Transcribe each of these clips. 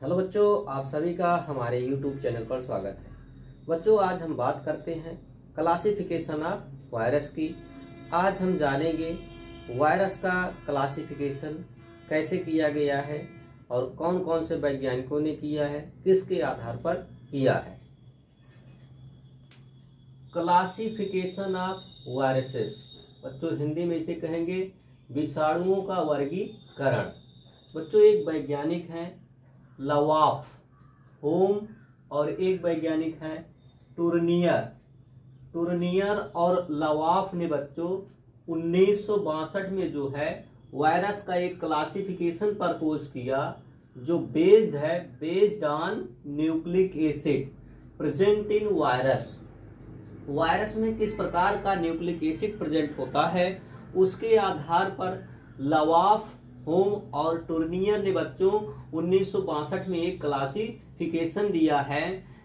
Hello बच्चों, आप सभी का हमारे YouTube चैनल पर स्वागत है। बच्चों, आज हम बात करते हैं क्लासिफिकेशन ऑफ वायरस की। आज हम जानेंगे वायरस का क्लासिफिकेशन कैसे किया गया है और कौन कौन से वैज्ञानिकों ने किया है, किसके आधार पर किया है। क्लासिफिकेशन ऑफ वायरसेस, बच्चों हिंदी में इसे कहेंगे विषाणुओं का वर्गीकरण। बच्चों, एक वैज्ञानिक हैं लवाफ होम और एक वैज्ञानिक है टूर्नियर और लवाफ ने बच्चों 1962 में जो है वायरस का एक क्लासिफिकेशन प्रपोज किया जो based on nucleic acid present in virus में किस प्रकार का न्यूक्लिक एसिड प्रेजेंट होता है उसके आधार पर लवाफ होम और टूर्नियर ने बच्चों 1962 में एक क्लासिफिकेशन दिया है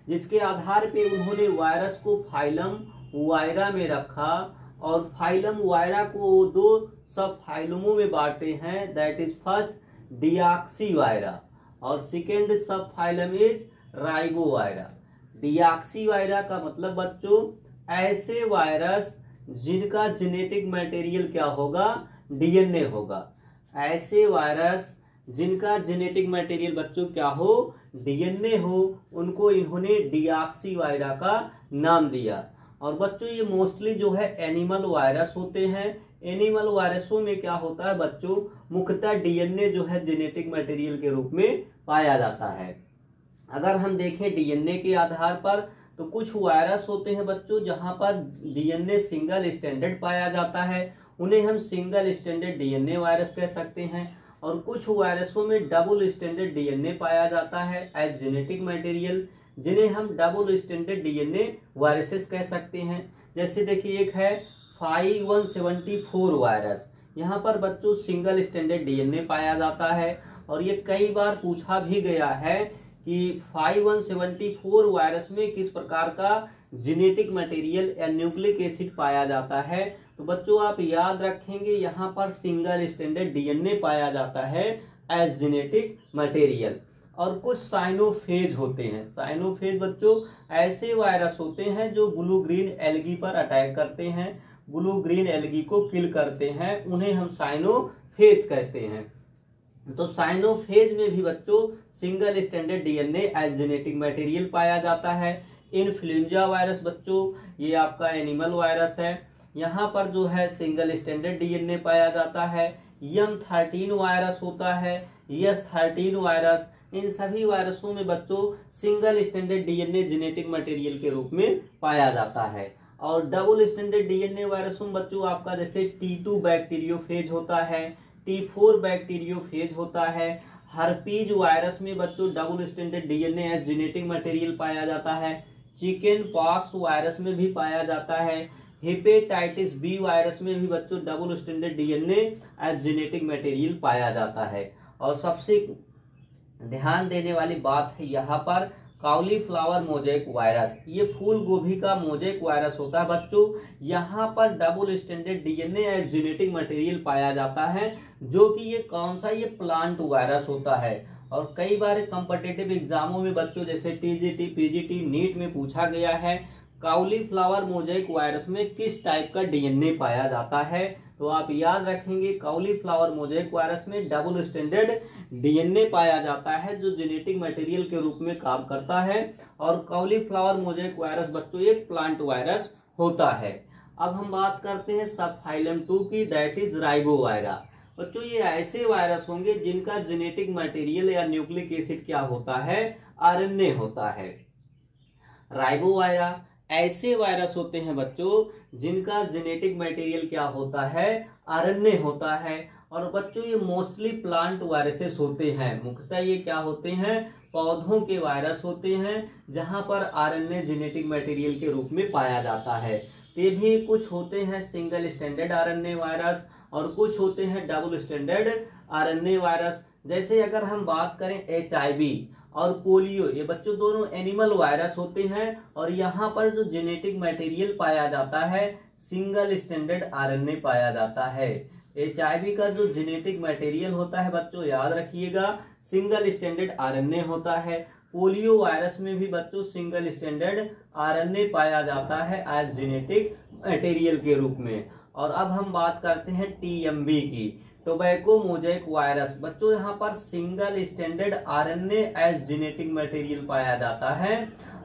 जिसके आधार पे उन्होंने वायरस को फाइलम वायरा में रखा और फाइलम वायरा को दो सब फाइलमों में बांटे हैं। That is first deoxy vira और second sub phylum is ribo vira. Deoxy vira का मतलब बच्चों ऐसे वायरस जिनका जेनेटिक मटेरियल क्या होगा, डीएनए होगा। ऐसे वायरस जिनका जेनेटिक मटेरियल बच्चों क्या हो, डीएनए हो, उनको इन्होंने डिऑक्सी वायरा का नाम दिया। और बच्चों ये मोस्टली जो है एनिमल वायरस होते हैं। एनिमल वायरसों में क्या होता है बच्चों, मुख्यतः डीएनए जो है जेनेटिक मटेरियल के रूप में पाया जाता है। अगर हम देखें डीएनए के आधार पर तो कुछ वायरस होते हैं बच्चों जहां पर डीएनए सिंगल स्टैंडर्ड पाया जाता है, उन्हें हम सिंगल स्टैंडर्ड डीएनए वायरस कह सकते हैं। और कुछ वायरसों में डबल स्टैंडर्ड डीएनए पाया जाता है एज जेनेटिक मटेरियल, जिन्हें हम डबल स्टैंडर्ड डीएनए वायरसेस कह सकते हैं। जैसे देखिए एक है 5174 वायरस, यहाँ पर बच्चों सिंगल स्टैंडर्ड डीएनए पाया जाता है और ये कई बार पूछा भी गया है कि 5174 वायरस में किस प्रकार का जेनेटिक मटेरियल या न्यूक्लिक एसिड पाया जाता है। तो बच्चों आप याद रखेंगे यहाँ पर सिंगल स्टैंडर्ड डीएनए पाया जाता है एज जेनेटिक मटेरियल। और कुछ साइनोफेज होते हैं। साइनोफेज बच्चों ऐसे वायरस होते हैं जो ब्लू ग्रीन एल्गी पर अटैक करते हैं, ब्लू ग्रीन एल्गी को किल करते हैं, उन्हें हम साइनोफेज कहते हैं। तो साइनोफेज में भी बच्चों single standard DNA as genetic material पाया जाता है। इन्फ्लुएंजा वायरस बच्चों ये आपका एनिमल वायरस है, यहाँ पर जो है सिंगल स्टैंडर्ड डीएनए पाया जाता है। M13 वायरस होता है, S13 वायरस, इन सभी वायरसों में बच्चों single standard DNA genetic material के रूप में पाया जाता है। और डबल स्टैंडर्ड डीएनए वायरसों में बच्चों आपका जैसे T2 बैक्टीरियोफेज होता है, T4 बैक्टीरियोफेज होता है। हर्पीज वायरस में बच्चों double standard DNA as genetic material पाया जाता है। चिकन पॉक्स वायरस में भी पाया जाता है। हेपेटाइटिस बी वायरस में भी बच्चों double standard DNA as genetic material पाया जाता है। और सबसे ध्यान देने वाली बात है यहाँ पर कॉलीफ्लावर मोजेक वायरस, ये फूल गोभी का मोजेक वायरस होता है बच्चों। यहाँ पर double standard DNA as genetic material पाया जाता है, जो कि ये कौन सा, ये प्लांट वायरस होता है। और कई बार कॉम्पिटिटिव एग्जामों में बच्चों जैसे टीजीटी, पीजीटी, नीट में पूछा गया है कॉलीफ्लावर मोजेक वायरस में किस टाइप का डीएनए पाया जाता है। तो आप याद रखेंगे कॉलीफ्लावर मोजेक वायरस में डबल स्टैंडर्ड डीएनए पाया जाता है जो जेनेटिक मटेरियल के रूप में काम करता है। और कॉलीफ्लावर मोजेक वायरस बच्चों एक प्लांट वायरस होता है। अब हम बात करते हैं सब फाइलम 2 की, दैट इज राइबो वायरा। बच्चों ये ऐसे वायरस होंगे जिनका जेनेटिक मटेरियल या न्यूक्लिक एसिड क्या होता है, आरएनए होता है। राइबो वायरा ऐसे वायरस होते हैं बच्चों जिनका जेनेटिक मटेरियल क्या होता है, आरएनए होता है। और बच्चों ये मोस्टली प्लांट वायरसेस होते हैं, मुख्यतः ये क्या होते हैं, पौधों के वायरस होते हैं जहां पर आरएनए जेनेटिक मटेरियल के रूप में पाया जाता है। ये भी कुछ होते हैं सिंगल स्टैंडर्ड आरएनए वायरस और कुछ होते हैं डबल स्टैंडर्ड आरएनए वायरस। जैसे अगर हम बात करें HIV और पोलियो, ये बच्चों दोनों एनिमल वायरस होते हैं और यहाँ पर जो जेनेटिक मटेरियल पाया जाता है सिंगल स्टैंडर्ड आरएनए पाया जाता है। HIV का जो जेनेटिक मटेरियल होता है बच्चों याद रखिएगा सिंगल स्टैंडर्ड आरएनए होता है। पोलियो वायरस में भी बच्चों सिंगल स्टैंडर्ड आरएनए पाया जाता है एज जेनेटिक मटेरियल के रूप में। और अब हम बात करते हैं टीएमवी की, टोबैको मोज़ेक वायरस। बच्चों यहाँ पर single standard RNA as genetic material पाया जाता है।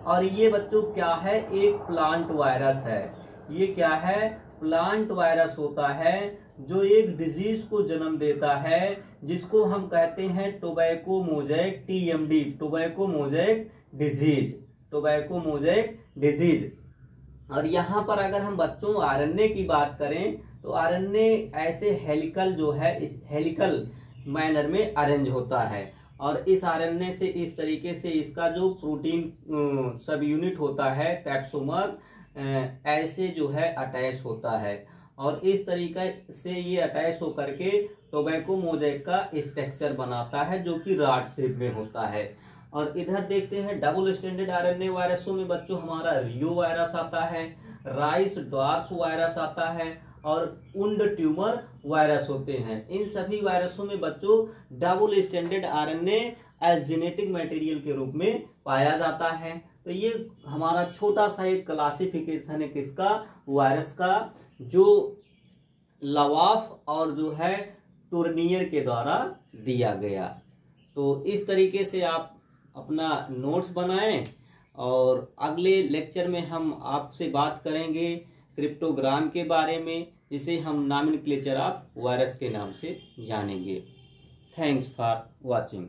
और ये बच्चों क्या है, एक प्लांट वायरस है। ये क्या है, प्लांट वायरस होता है जो एक डिजीज को जन्म देता है, जिसको हम कहते हैं tobacco mosaic, TMD, tobacco mosaic disease, tobacco mosaic disease. और यहाँ पर अगर हम बच्चों आरएनए की बात करें तो आरएनए ऐसे हेलिकल जो है, इस हेलिकल मैनर में अरेंज होता है। और इस आरएनए से इस तरीके से इसका जो प्रोटीन सब यूनिट होता है टैक्सोमर ऐसे जो है अटैच होता है। और इस तरीके से ये अटैच होकर के टोबैको मोज़ेक का स्ट्रक्चर बनाता है जो कि रॉड शेप में होता है। और इधर देखते हैं डबल स्टैंडर्ड आरएनए वायरसों में बच्चों हमारा रियो वायरस आता है, राइस ड्वार्फ वायरस आता है और उंड ट्यूमर वायरस होते हैं। इन सभी वायरसों में बच्चों double standard RNA as genetic material के रूप में पाया जाता है। तो ये हमारा छोटा सा एक क्लासिफिकेशन है किसका, वायरस का, जो लवाफ और जो है टूर्नियर के द्वारा दिया गया। तो इस तरीके से आप अपना नोट्स बनाएं और अगले लेक्चर में हम आपसे बात करेंगे क्रिप्टोग्राम के बारे में, जिसे हम नॉमेनक्लेचर ऑफ वायरस के नाम से जानेंगे। Thanks for watching.